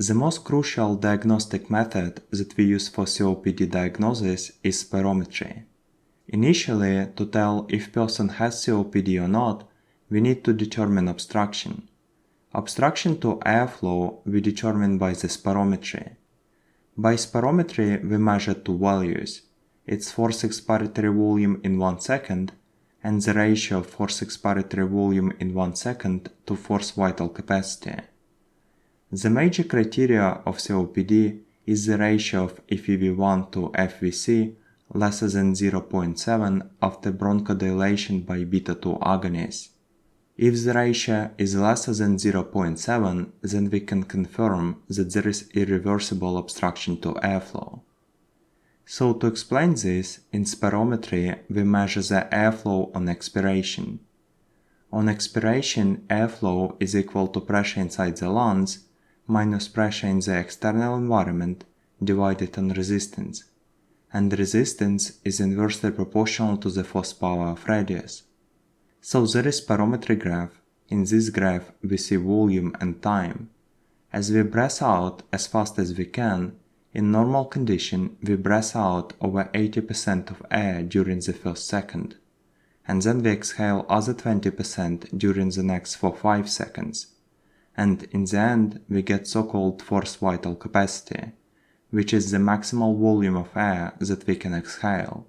The most crucial diagnostic method that we use for COPD diagnosis is spirometry. Initially, to tell if person has COPD or not, we need to determine obstruction. Obstruction to airflow we determine by the spirometry. By spirometry we measure two values, its forced expiratory volume in 1 second and the ratio of forced expiratory volume in 1 second to forced vital capacity. The major criteria of COPD is the ratio of FEV1 to FVC less than 0.7 after bronchodilation by beta-2 agonists. If the ratio is less than 0.7, then we can confirm that there is irreversible obstruction to airflow. So to explain this, in spirometry we measure the airflow on expiration. On expiration, airflow is equal to pressure inside the lungs minus pressure in the external environment divided on resistance, and resistance is inversely proportional to the forced power of radius. So there is spirometry graph. In this graph we see volume and time. As we breathe out as fast as we can, in normal condition we breathe out over 80% of air during the first second, and then we exhale other 20% during the next 4-5 seconds. And in the end we get so-called forced vital capacity, which is the maximal volume of air that we can exhale.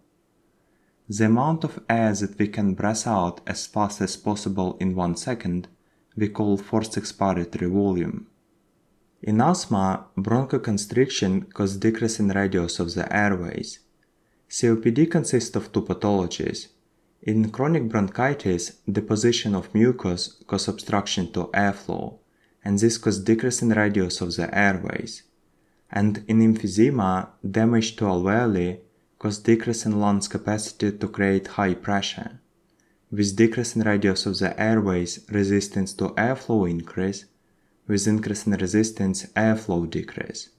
The amount of air that we can breathe out as fast as possible in 1 second we call forced expiratory volume. In asthma, bronchoconstriction causes decrease in radius of the airways. COPD consists of two pathologies. In chronic bronchitis, deposition of mucus causes obstruction to airflow, and this causes decrease in radius of the airways. And in emphysema, damage to alveoli cause decrease in lungs capacity to create high pressure. With decrease in radius of the airways, resistance to airflow increase. With increase in resistance, airflow decrease.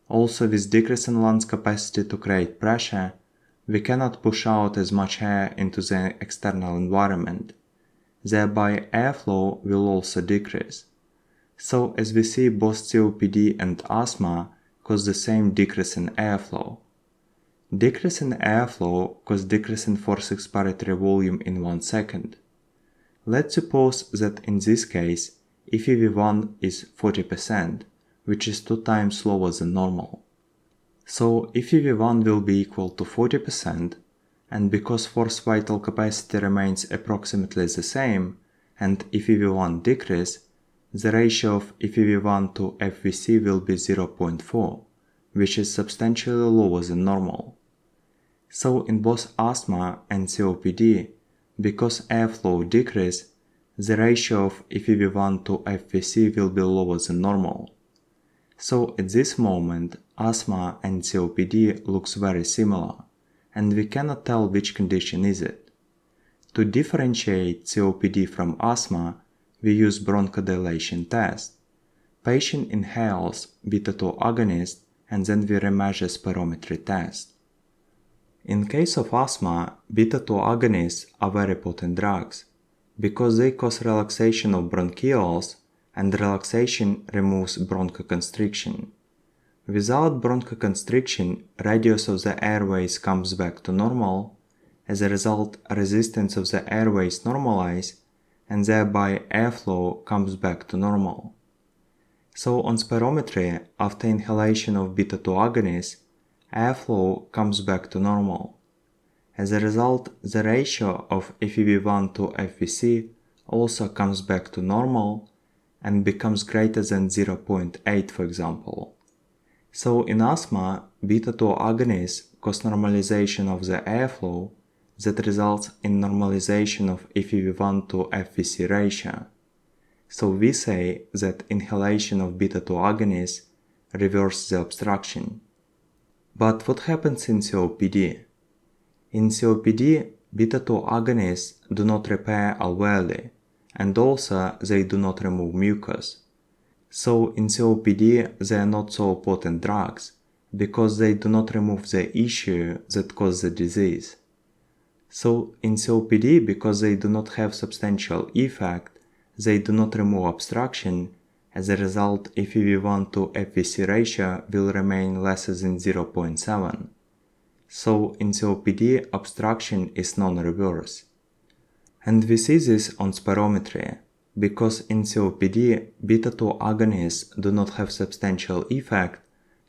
Also, with decrease in lungs capacity to create pressure, we cannot push out as much air into the external environment. Thereby, airflow will also decrease. So, as we see, both COPD and asthma cause the same decrease in airflow. Decrease in airflow causes decrease in forced expiratory volume in 1 second. Let's suppose that in this case, FEV1 is 40%, which is 2 times slower than normal. So FEV1 will be equal to 40%, and because forced vital capacity remains approximately the same, and FEV1 decrease, the ratio of FEV1 to FVC will be 0.4, which is substantially lower than normal. So in both asthma and COPD, because airflow decrease, the ratio of FEV1 to FVC will be lower than normal. So at this moment, asthma and COPD looks very similar, and we cannot tell which condition is it. To differentiate COPD from asthma, we use bronchodilation test. Patient inhales beta-2 agonist and then we remeasure spirometry test. In case of asthma, beta-2 agonists are very potent drugs because they cause relaxation of bronchioles, and relaxation removes bronchoconstriction. Without bronchoconstriction, radius of the airways comes back to normal. As a result, resistance of the airways normalize, and thereby airflow comes back to normal. So on spirometry, after inhalation of beta-2 agonists, airflow comes back to normal. As a result, the ratio of FEV1 to FVC also comes back to normal and becomes greater than 0.8, for example. So in asthma, beta-2 agonists cause normalization of the airflow that results in normalization of FEV1 to FVC ratio. So we say that inhalation of beta-2 agonists reverses the obstruction. But what happens in COPD? In COPD, beta-2 agonists do not repair alveoli, and also they do not remove mucus. So in COPD they are not so potent drugs, because they do not remove the issue that causes the disease. So in COPD, because they do not have substantial effect, they do not remove obstruction, As a result, FEV1 to FVC ratio will remain less than 0.7. So in COPD, obstruction is non-reverse. And we see this on spirometry, because in COPD, beta-2 agonists do not have substantial effect,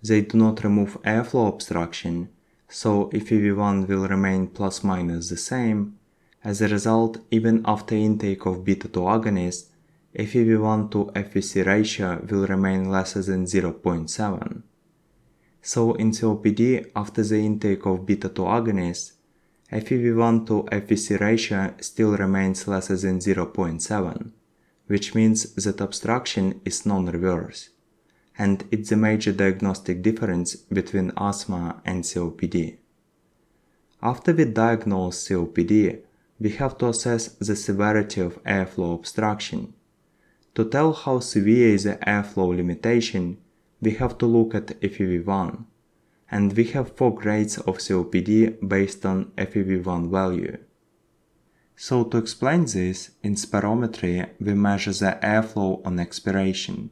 they do not remove airflow obstruction, so FEV1 will remain plus minus the same. As a result, even after intake of beta-2 agonist, FEV1 to FVC ratio will remain less than 0.7. So in COPD, after the intake of beta-2 agonist, FEV1 to FVC ratio still remains less than 0.7, which means that obstruction is non-reverse, and it's a major diagnostic difference between asthma and COPD. After we diagnose COPD, we have to assess the severity of airflow obstruction. To tell how severe is the airflow limitation, we have to look at FEV1, and we have 4 grades of COPD based on FEV1 value. So to explain this, in spirometry we measure the airflow on expiration.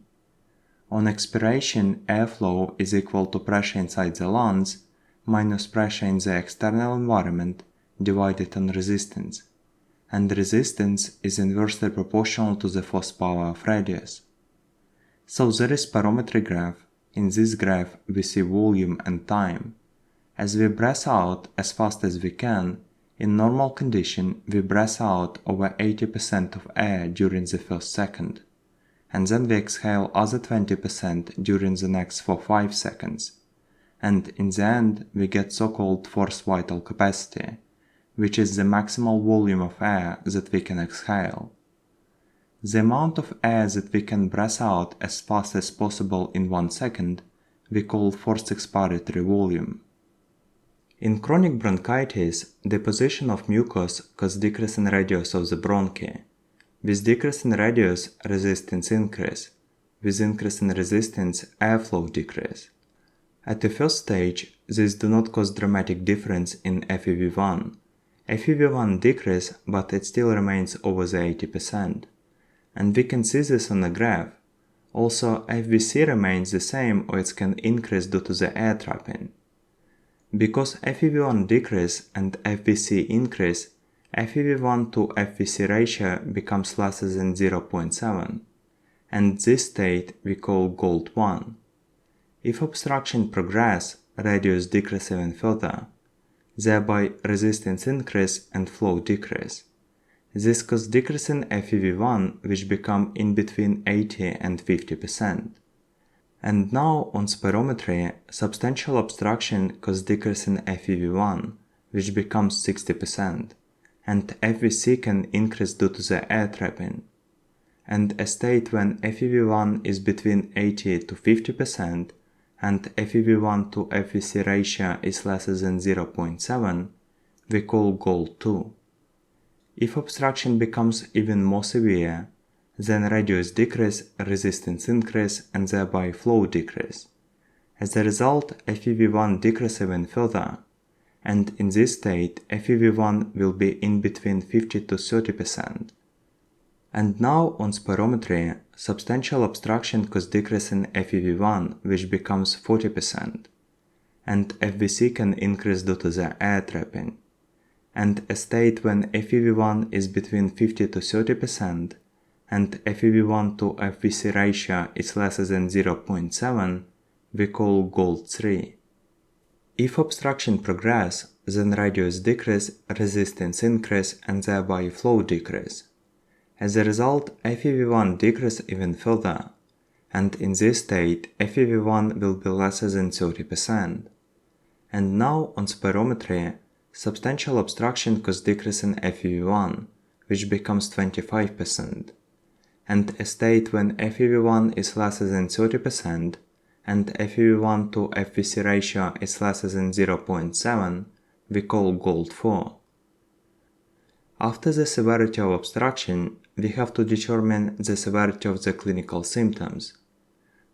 On expiration, airflow is equal to pressure inside the lungs minus pressure in the external environment divided on resistance, and resistance is inversely proportional to the force power of radius. So there is spirometry graph. In this graph we see volume and time. As we breathe out as fast as we can, in normal condition we breathe out over 80% of air during the first second, and then we exhale other 20% during the next 4-5 seconds. And in the end we get so-called forced vital capacity, which is the maximal volume of air that we can exhale. The amount of air that we can breathe out as fast as possible in 1 second we call forced expiratory volume. In chronic bronchitis, deposition of mucus causes decrease in radius of the bronchi. With decrease in radius, resistance increase. With increase in resistance, airflow decrease. At the first stage, these do not cause dramatic difference in FEV1. FEV1 decrease, but it still remains over the 80%. And we can see this on the graph. Also, FVC remains the same or it can increase due to the air trapping. Because FEV1 decrease and FVC increase, FEV1 to FVC ratio becomes less than 0.7, and this state we call GOLD 1. If obstruction progress, radius decrease even further, thereby resistance increase and flow decrease. This causes decrease in FEV1 which become in between 80 and 50%. And now on spirometry, substantial obstruction causes decrease in FEV1 which becomes 60%, and FVC can increase due to the air trapping. And a state when FEV1 is between 80 to 50% and FEV1 to FVC ratio is less than 0.7, we call GOLD 2. If obstruction becomes even more severe, then radius decrease, resistance increase, and thereby flow decrease. As a result, FEV1 decrease even further, and in this state, FEV1 will be in between 50 to 30%. And now on spirometry, substantial obstruction causes decrease in FEV1 which becomes 40%, and FVC can increase due to the air trapping. And a state when FEV1 is between 50 to 30% and FEV1 to FVC ratio is less than 0.7, we call GOLD 3. If obstruction progress, then radius decrease, resistance increase, and thereby flow decrease. As a result, FEV1 decrease even further, and in this state, FEV1 will be less than 30%. And now on spirometry, substantial obstruction causes decrease in FEV1, which becomes 25%, and a state when FEV1 is less than 30% and FEV1 to FVC ratio is less than 0.7, we call GOLD 4. After the severity of obstruction, we have to determine the severity of the clinical symptoms.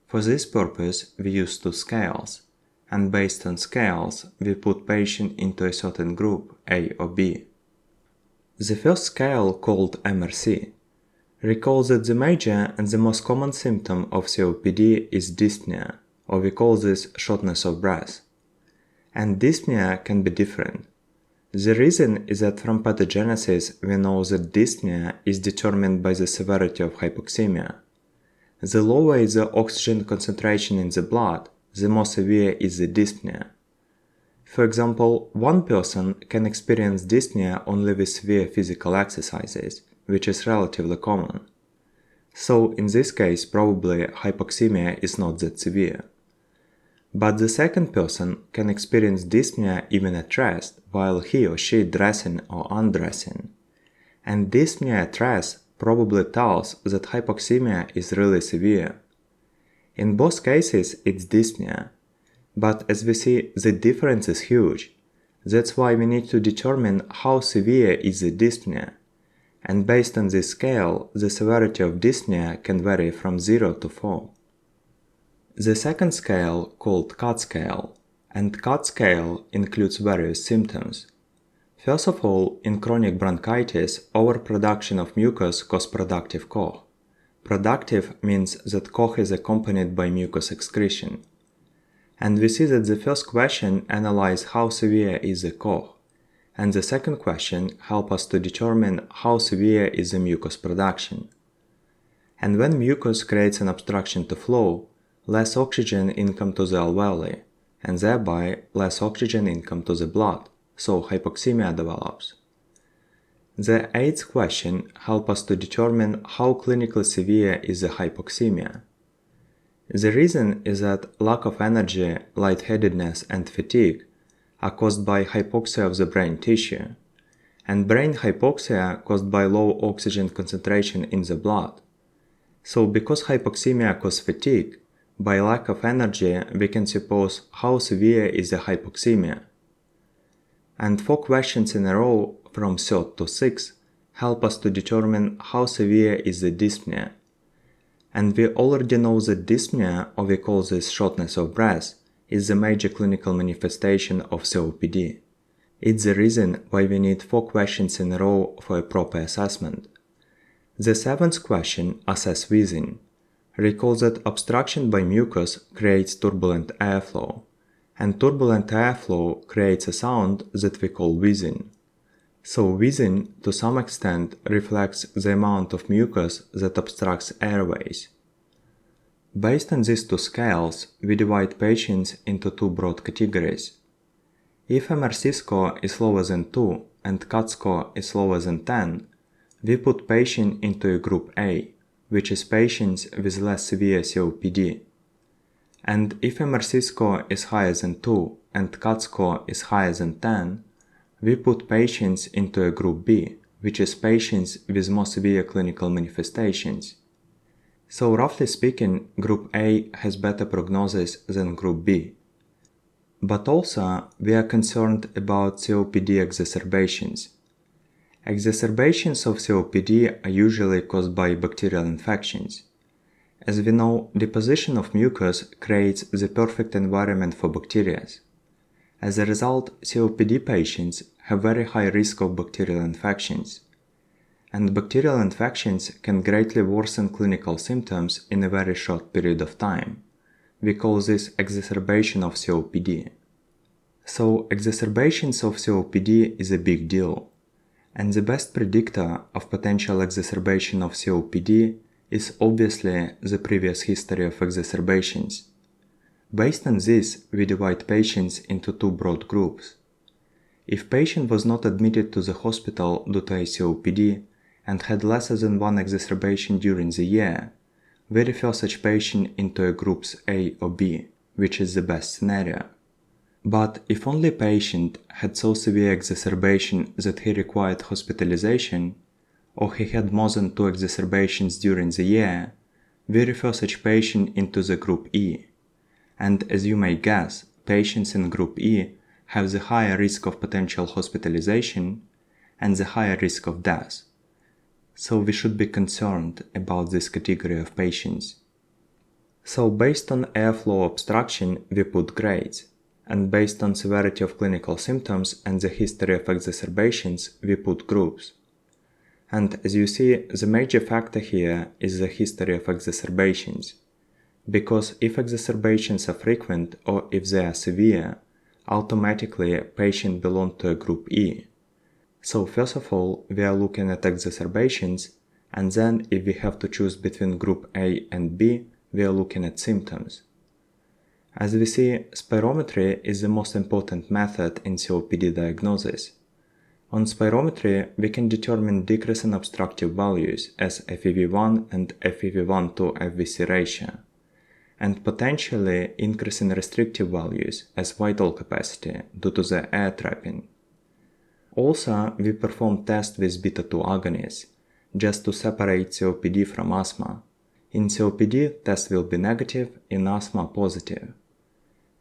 For this purpose, we use 2 scales, and based on scales, we put patient into a certain group, A or B. The first scale, called mMRC, Recall that the major and the most common symptom of COPD is dyspnea, or we call this shortness of breath. And dyspnea can be different. The reason is that from pathogenesis we know that dyspnea is determined by the severity of hypoxemia. The lower is the oxygen concentration in the blood, the more severe is the dyspnea. For example, one person can experience dyspnea only with severe physical exercises, which is relatively common. So in this case, probably hypoxemia is not that severe. But the second person can experience dyspnea even at rest, while he or she dressing or undressing. And dyspnea at rest probably tells that hypoxemia is really severe. In both cases, it's dyspnea. But as we see, the difference is huge. That's why we need to determine how severe is the dyspnea. And based on this scale, the severity of dyspnea can vary from 0 to 4. The second scale, called COD scale, and COD scale includes various symptoms. First of all, in chronic bronchitis, overproduction of mucus causes productive cough. Productive means that cough is accompanied by mucus excretion. And we see that the first question analyzes how severe is the cough, and the second question helps us to determine how severe is the mucus production. And when mucus creates an obstruction to flow, less oxygen income to the alveoli, and thereby less oxygen income to the blood, so hypoxemia develops. The eighth question helps us to determine how clinically severe is the hypoxemia. The reason is that lack of energy, lightheadedness, and fatigue are caused by hypoxia of the brain tissue, and brain hypoxia caused by low oxygen concentration in the blood. So because hypoxemia causes fatigue, by lack of energy we can suppose how severe is the hypoxemia. And 4 questions in a row from 3rd to 6th help us to determine how severe is the dyspnea. And we already know that dyspnea, or we call this shortness of breath, is the major clinical manifestation of COPD. It's the reason why we need 4 questions in a row for a proper assessment. The 7th question assays wheezing. Recall that obstruction by mucus creates turbulent airflow, and turbulent airflow creates a sound that we call wheezing. So wheezing, to some extent, reflects the amount of mucus that obstructs airways. Based on these 2 scales, we divide patients into 2 broad categories. If mMRC score is lower than 2 and COD score is lower than 10, we put patient into a group A, which is patients with less severe COPD. And if mMRC score is higher than 2 and COD score is higher than 10, we put patients into a group B, which is patients with more severe clinical manifestations. So roughly speaking, group A has better prognosis than group B. But also, we are concerned about COPD exacerbations. Exacerbations of COPD are usually caused by bacterial infections. As we know, deposition of mucus creates the perfect environment for bacteria. As a result, COPD patients have very high risk of bacterial infections. And bacterial infections can greatly worsen clinical symptoms in a very short period of time. We call this exacerbation of COPD. So, exacerbations of COPD is a big deal. And the best predictor of potential exacerbation of COPD is obviously the previous history of exacerbations. Based on this, we divide patients into 2 broad groups. If patient was not admitted to the hospital due to a COPD and had less than 1 exacerbation during the year, we refer such patient into a groups A or B, which is the best scenario. But if only patient had so severe exacerbation that he required hospitalization, or he had more than 2 exacerbations during the year, we refer such patient into the group E. And as you may guess, patients in group E have the higher risk of potential hospitalization and the higher risk of death. So we should be concerned about this category of patients. So based on airflow obstruction, we put grades. And based on severity of clinical symptoms and the history of exacerbations, we put groups. And as you see, the major factor here is the history of exacerbations. Because if exacerbations are frequent or if they are severe, automatically patient belongs to a group E. So first of all, we are looking at exacerbations, and then if we have to choose between group A and B, we are looking at symptoms. As we see, spirometry is the most important method in COPD diagnosis. On spirometry, we can determine decrease in obstructive values as FEV1 and FEV1 to FVC ratio, and potentially increase in restrictive values as vital capacity due to the air trapping. Also, we perform tests with beta-2 agonists, just to separate COPD from asthma. In COPD, test will be negative, in asthma positive.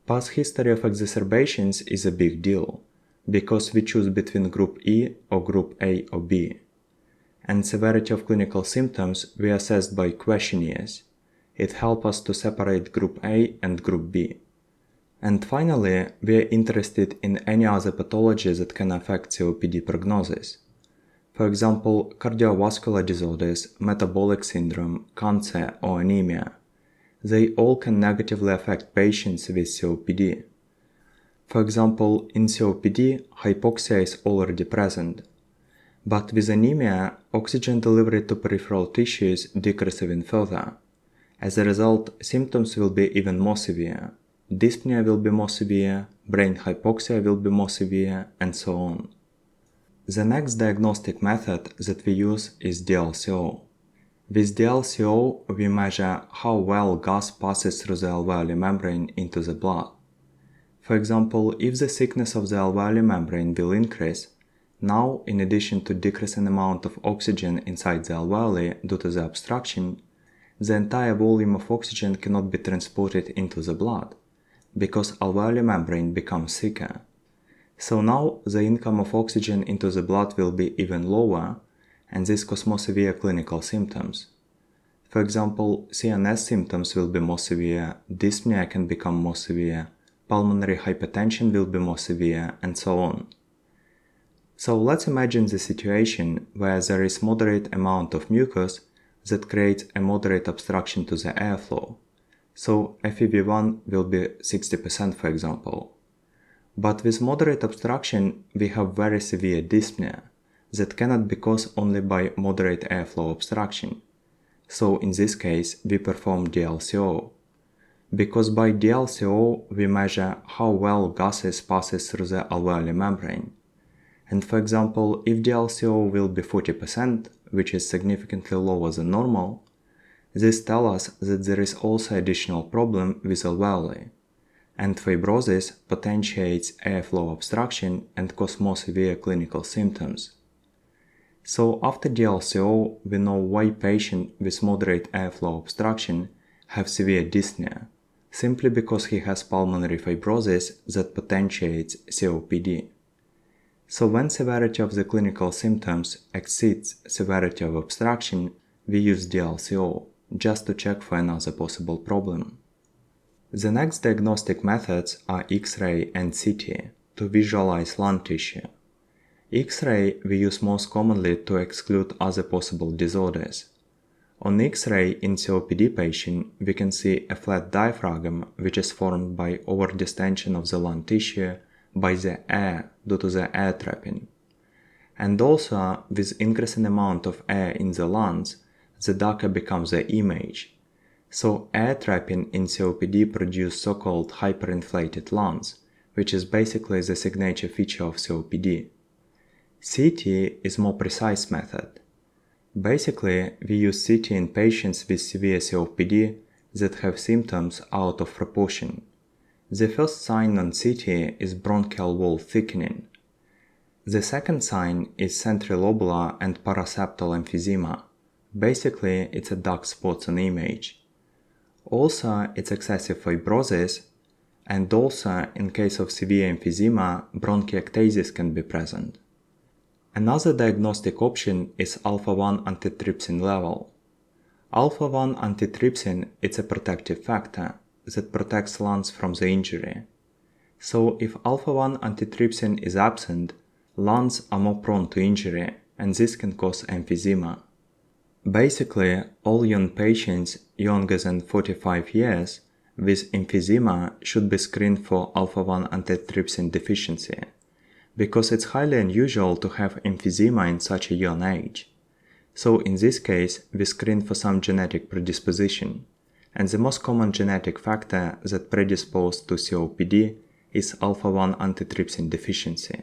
Past history of exacerbations is a big deal, because we choose between group E or group A or B. And severity of clinical symptoms we assessed by questionnaires. It helps us to separate group A and group B. And finally, we are interested in any other pathologies that can affect COPD prognosis. For example, cardiovascular disorders, metabolic syndrome, cancer or anemia. They all can negatively affect patients with COPD. For example, in COPD, hypoxia is already present. But with anemia, oxygen delivery to peripheral tissues decreases even further. As a result, symptoms will be even more severe. Dyspnea will be more severe, brain hypoxia will be more severe, and so on. The next diagnostic method that we use is DLCO. With DLCO, we measure how well gas passes through the alveolar membrane into the blood. For example, if the thickness of the alveolar membrane will increase, now in addition to decreasing amount of oxygen inside the alveoli due to the obstruction, the entire volume of oxygen cannot be transported into the blood, because alveolar membrane becomes thicker. So now the income of oxygen into the blood will be even lower, and this causes more severe clinical symptoms. For example, CNS symptoms will be more severe, dyspnea can become more severe, pulmonary hypertension will be more severe, and so on. So let's imagine the situation where there is moderate amount of mucus that creates a moderate obstruction to the airflow. So FEV1 will be 60% for example. But with moderate obstruction, we have very severe dyspnea that cannot be caused only by moderate airflow obstruction. So in this case, we perform DLCO. Because by DLCO, we measure how well gases passes through the alveolar membrane. And for example, if DLCO will be 40%, which is significantly lower than normal, this tells us that there is also additional problem with alveoli, and fibrosis potentiates airflow obstruction and causes more severe clinical symptoms. So after DLCO, we know why patients with moderate airflow obstruction have severe dyspnea, simply because he has pulmonary fibrosis that potentiates COPD. So when severity of the clinical symptoms exceeds severity of obstruction, we use DLCO, just to check for another possible problem. The next diagnostic methods are X-ray and CT to visualize lung tissue. X-ray we use most commonly to exclude other possible disorders. On X-ray in COPD patient, we can see a flat diaphragm which is formed by overdistension of the lung tissue by the air due to the air trapping. And also, with increasing amount of air in the lungs, the darker becomes the image. So air trapping in COPD produces so-called hyperinflated lungs, which is basically the signature feature of COPD. CT is more precise method. Basically, we use CT in patients with severe COPD that have symptoms out of proportion. The first sign on CT is bronchial wall thickening. The second sign is centrilobular and paraseptal emphysema. Basically, it's a dark spots on image. Also, it's excessive fibrosis, and also, in case of severe emphysema, bronchiectasis can be present. Another diagnostic option is alpha-1 antitrypsin level. Alpha-1 antitrypsin is a protective factor that protects lungs from the injury. So if alpha-1 antitrypsin is absent, lungs are more prone to injury, and this can cause emphysema. Basically, all young patients younger than 45 years with emphysema should be screened for alpha-1 antitrypsin deficiency, because it's highly unusual to have emphysema in such a young age. So in this case, we screen for some genetic predisposition, and the most common genetic factor that predisposes to COPD is alpha-1 antitrypsin deficiency.